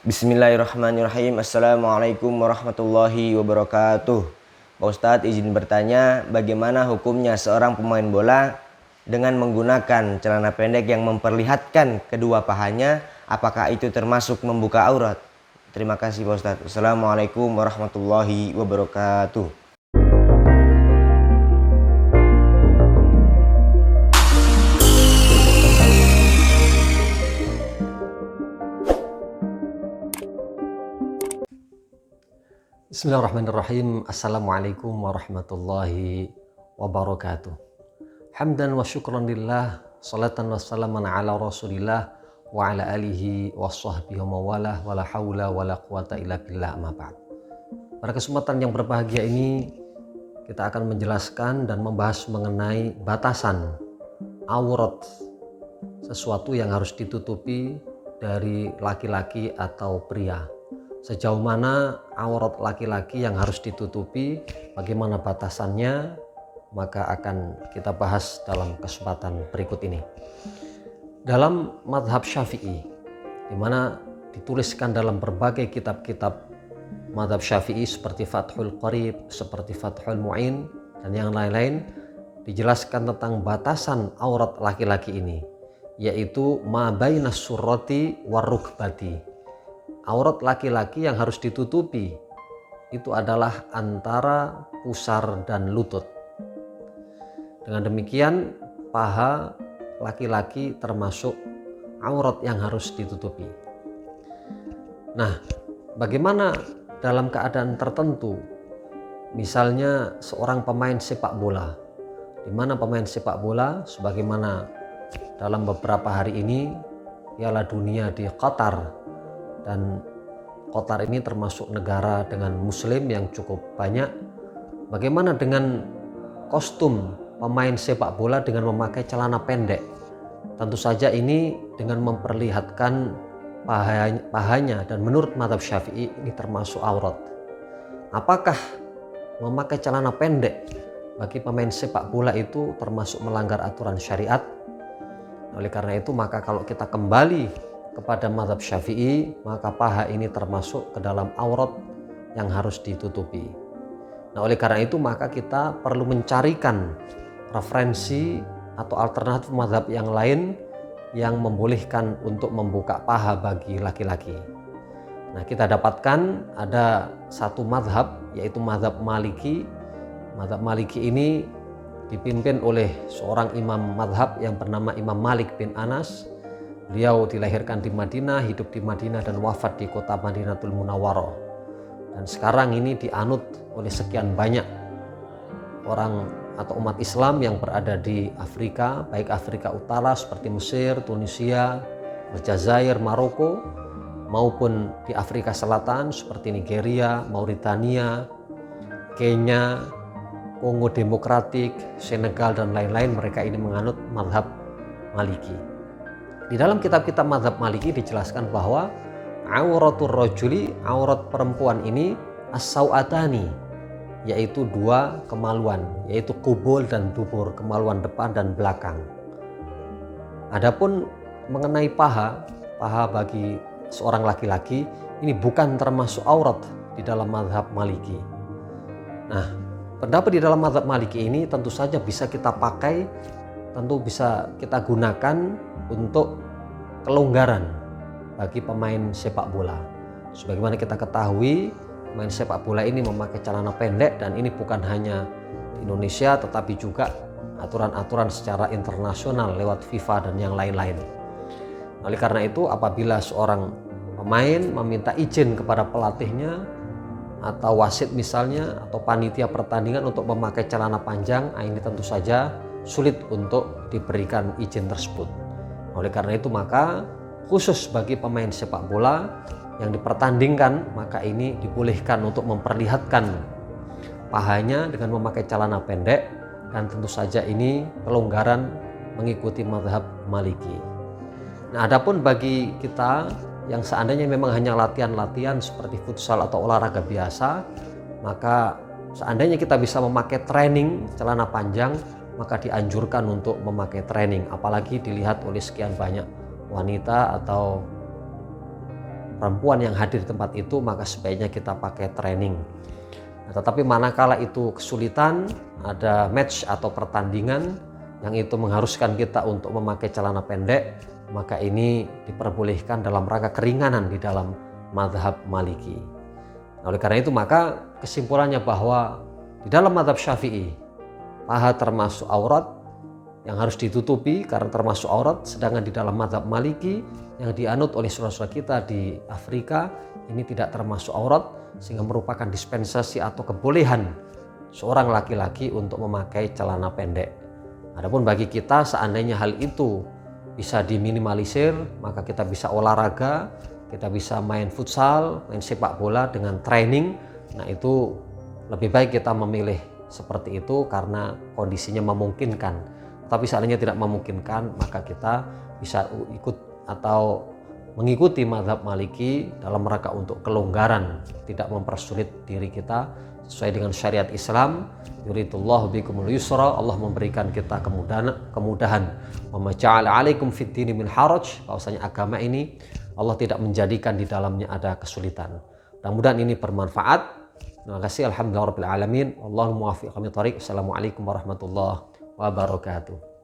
Bismillahirrahmanirrahim. Assalamualaikum warahmatullahi wabarakatuh. Pak Ustadz izin bertanya, bagaimana hukumnya seorang pemain bola dengan menggunakan celana pendek yang memperlihatkan kedua pahanya? Apakah itu termasuk membuka aurat? Terima kasih Pak Ustadz. Assalamualaikum warahmatullahi wabarakatuh. Bismillahirrahmanirrahim. Assalamualaikum warahmatullahi wabarakatuh. Hamdan wa syukran lillah, salatan wa salaman ala rasulillah wa ala alihi wa sahbihi wa mawalah wa la hawla wa la quwata illa billah, amma ba'd. Pada kesempatan yang berbahagia ini kita akan menjelaskan dan membahas mengenai batasan aurat, sesuatu yang harus ditutupi dari laki-laki atau pria. Sejauh mana aurat laki-laki yang harus ditutupi, bagaimana batasannya, maka akan kita bahas dalam kesempatan berikut ini. Dalam mazhab Syafi'i, di mana dituliskan dalam berbagai kitab-kitab mazhab Syafi'i seperti Fathul Qarib, seperti Fathul Mu'in, dan yang lain-lain, dijelaskan tentang batasan aurat laki-laki ini, yaitu ma bainas surrati warrukbati. Aurat laki-laki yang harus ditutupi itu adalah antara pusar dan lutut. Dengan demikian, paha laki-laki termasuk aurat yang harus ditutupi. Nah, bagaimana dalam keadaan tertentu? Misalnya seorang pemain sepak bola, di mana pemain sepak bola sebagaimana dalam beberapa hari ini Piala Dunia di Qatar, dan Qatar ini termasuk negara dengan muslim yang cukup banyak. Bagaimana dengan kostum pemain sepak bola dengan memakai celana pendek? Tentu saja ini dengan memperlihatkan pahanya, dan menurut mazhab Syafi'i ini termasuk aurat. Apakah memakai celana pendek bagi pemain sepak bola itu termasuk melanggar aturan syariat? Oleh karena itu, maka kalau kita kembali kepada mazhab Syafi'i, maka paha ini termasuk ke dalam aurat yang harus ditutupi. Nah, oleh karena itu maka kita perlu mencarikan referensi atau alternatif mazhab yang lain yang membolehkan untuk membuka paha bagi laki-laki. Nah, kita dapatkan ada satu mazhab, yaitu mazhab Maliki. Mazhab Maliki ini dipimpin oleh seorang imam mazhab yang bernama Imam Malik bin Anas. Beliau dilahirkan di Madinah, hidup di Madinah, dan wafat di kota Madinatul Munawwarah. Dan sekarang ini dianut oleh sekian banyak orang atau umat Islam yang berada di Afrika, baik Afrika Utara seperti Mesir, Tunisia, Aljazair, Maroko, maupun di Afrika Selatan seperti Nigeria, Mauritania, Kenya, Kongo Demokratik, Senegal, dan lain-lain. Mereka ini menganut mazhab Maliki. Di dalam kitab-kitab mazhab Maliki dijelaskan bahwa auratul rajuli, aurat perempuan ini as-sau'atani, yaitu dua kemaluan, yaitu kubul dan dubur, kemaluan depan dan belakang. Adapun mengenai paha bagi seorang laki-laki ini bukan termasuk aurat di dalam mazhab Maliki. Nah, pendapat di dalam mazhab Maliki ini tentu saja bisa kita pakai, tentu bisa kita gunakan untuk kelonggaran bagi pemain sepak bola. Sebagaimana kita ketahui, pemain sepak bola ini memakai celana pendek, dan ini bukan hanya di Indonesia tetapi juga aturan-aturan secara internasional lewat FIFA dan yang lain-lain. Oleh karena itu, apabila seorang pemain meminta izin kepada pelatihnya atau wasit misalnya, atau panitia pertandingan untuk memakai celana panjang, ini tentu saja sulit untuk diberikan izin tersebut. Oleh karena itu maka khusus bagi pemain sepak bola yang dipertandingkan, maka ini dibolehkan untuk memperlihatkan pahanya dengan memakai celana pendek, dan tentu saja ini pelonggaran mengikuti mazhab Maliki. Nah, adapun bagi kita yang seandainya memang hanya latihan-latihan seperti futsal atau olahraga biasa, maka seandainya kita bisa memakai training celana panjang, maka dianjurkan untuk memakai training, apalagi dilihat oleh sekian banyak wanita atau perempuan yang hadir di tempat itu, maka sebaiknya kita pakai training. Nah, tetapi manakala itu kesulitan, ada match atau pertandingan yang itu mengharuskan kita untuk memakai celana pendek, maka ini diperbolehkan dalam rangka keringanan di dalam mazhab Maliki. Nah, oleh karena itu maka kesimpulannya bahwa di dalam mazhab Syafi'i paha termasuk aurat yang harus ditutupi karena termasuk aurat, sedangkan di dalam mazhab Maliki yang dianut oleh saudara-saudara kita di Afrika ini tidak termasuk aurat, sehingga merupakan dispensasi atau kebolehan seorang laki-laki untuk memakai celana pendek. Adapun bagi kita seandainya hal itu bisa diminimalisir, maka kita bisa olahraga, kita bisa main futsal, main sepak bola dengan training. Nah, itu lebih baik kita memilih seperti itu karena kondisinya memungkinkan. Tapi seandainya tidak memungkinkan, maka kita bisa ikut atau mengikuti mazhab Maliki dalam rangka untuk kelonggaran, tidak mempersulit diri kita sesuai dengan syariat Islam. Yuridullahu bikumul yusra, Allah memberikan kita kemudahan. Wa ma ja'ala 'alaikum fid dini min haraj, bahwasanya agama ini Allah tidak menjadikan di dalamnya ada kesulitan. Mudah-mudahan ini bermanfaat. Terima kasih, alhamdulillah rabbil alamin. Wallahul muwaffiq ila thoriq. Assalamualaikum warahmatullahi wabarakatuh.